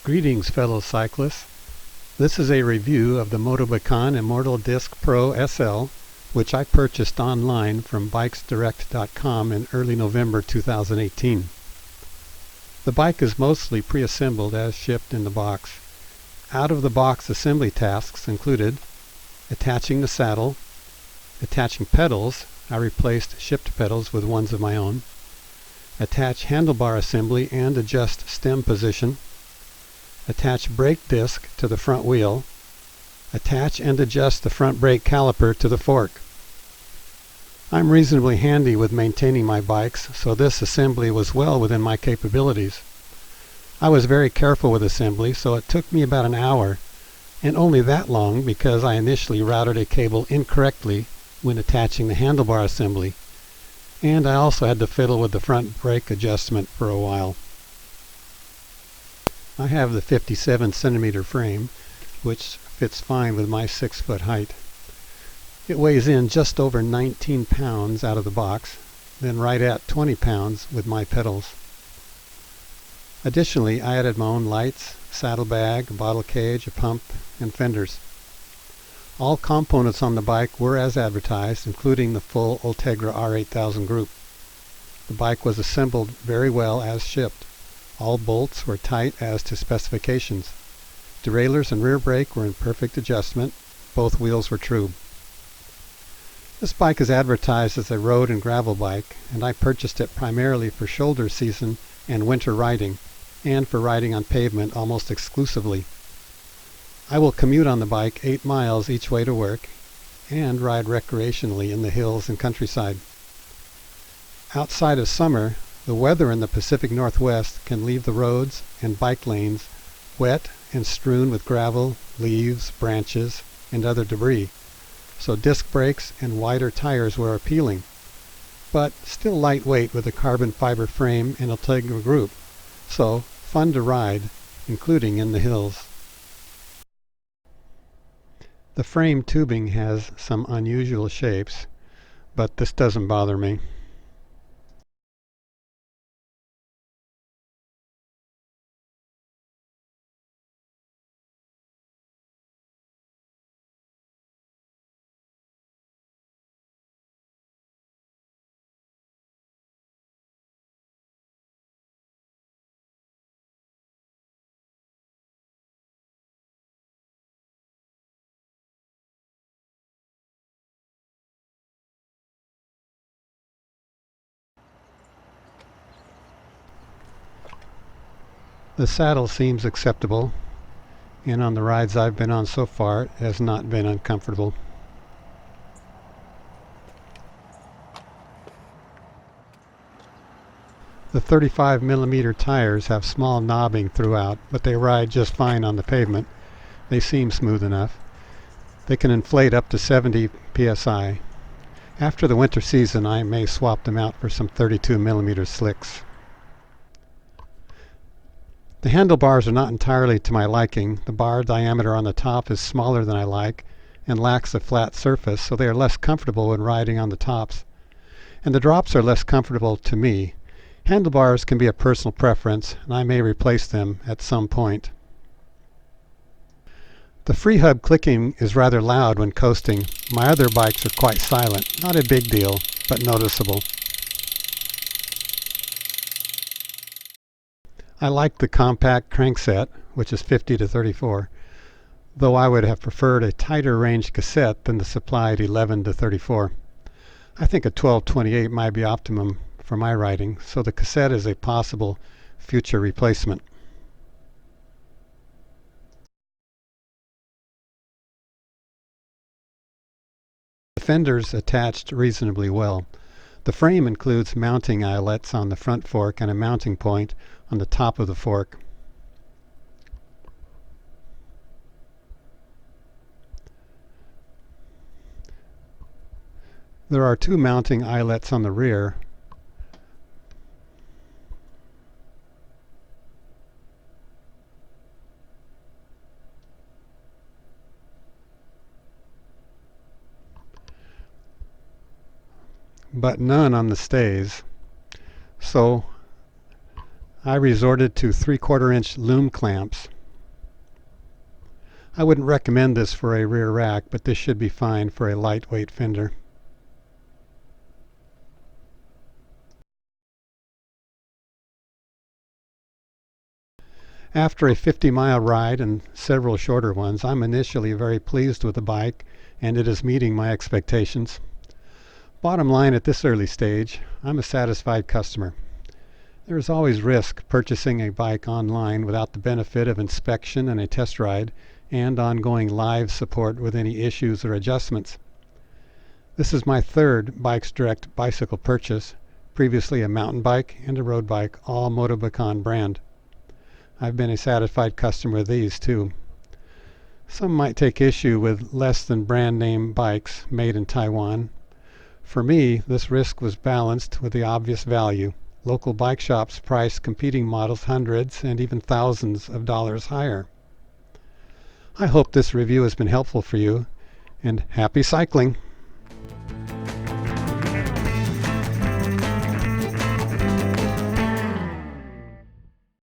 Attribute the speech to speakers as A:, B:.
A: Greetings, fellow cyclists. This is a review of the Motobecane Immortal Disc Pro SL, which I purchased online from bikesdirect.com in early November 2018. The bike is mostly pre-assembled as shipped in the box. Out-of-the-box assembly tasks included attaching the saddle, attaching pedals. I replaced shipped pedals with ones of my own. Attach handlebar assembly and adjust stem position. Attach brake disc to the front wheel. Attach and adjust the front brake caliper to the fork. I'm reasonably handy with maintaining my bikes, so this assembly was well within my capabilities. I was very careful with assembly, so it took me about an hour, and only that long because I initially routed a cable incorrectly when attaching the handlebar assembly, and I also had to fiddle with the front brake adjustment for a while. I have the 57 centimeter frame, which fits fine with my 6-foot height. It weighs in just over 19 pounds out of the box, then right at 20 pounds with my pedals. Additionally, I added my own lights, saddlebag, bottle cage, a pump, and fenders. All components on the bike were as advertised, including the full Ultegra R8000 group. The bike was assembled very well as shipped. All bolts were tight as to specifications. Derailleurs and rear brake were in perfect adjustment. Both wheels were true. This bike is advertised as a road and gravel bike, and I purchased it primarily for shoulder season and winter riding, and for riding on pavement almost exclusively. I will commute on the bike 8 miles each way to work, and ride recreationally in the hills and countryside. Outside of summer, the weather in the Pacific Northwest can leave the roads and bike lanes wet and strewn with gravel, leaves, branches, and other debris, so disc brakes and wider tires were appealing, but still lightweight with a carbon fiber frame and Ultegra group, so fun to ride, including in the hills. The frame tubing has some unusual shapes, but this doesn't bother me. The saddle seems acceptable, and on the rides I've been on so far, it has not been uncomfortable. The 35 millimeter tires have small knobbing throughout, but they ride just fine on the pavement. They seem smooth enough. They can inflate up to 70 psi. After the winter season, I may swap them out for some 32 millimeter slicks. The handlebars are not entirely to my liking. The bar diameter on the top is smaller than I like and lacks a flat surface, so they are less comfortable when riding on the tops. And the drops are less comfortable to me. Handlebars can be a personal preference, and I may replace them at some point. The free hub clicking is rather loud when coasting. My other bikes are quite silent. Not a big deal, but noticeable. I like the compact crankset, which is 50 to 34, though I would have preferred a tighter range cassette than the supplied 11 to 34. I think a 12-28 might be optimum for my riding, so the cassette is a possible future replacement. The fenders attached reasonably well. The frame includes mounting eyelets on the front fork and a mounting point on the top of the fork. There are 2 mounting eyelets on the rear. But none on the stays, so I resorted to 3/4 inch loom clamps I wouldn't recommend this for a rear rack, but this should be fine for a lightweight fender. After a 50-mile ride and several shorter ones, I'm initially very pleased with the bike, and it is meeting my expectations. Bottom line, at this early stage, I'm a satisfied customer. There is always risk purchasing a bike online without the benefit of inspection and a test ride and ongoing live support with any issues or adjustments. This is my third Bikes Direct bicycle purchase, previously a mountain bike and a road bike, all Motobecane brand. I've been a satisfied customer of these too. Some might take issue with less than brand name bikes made in Taiwan. For me, this risk was balanced with the obvious value. Local bike shops price competing models hundreds and even thousands of dollars higher. I hope this review has been helpful for you, and happy cycling!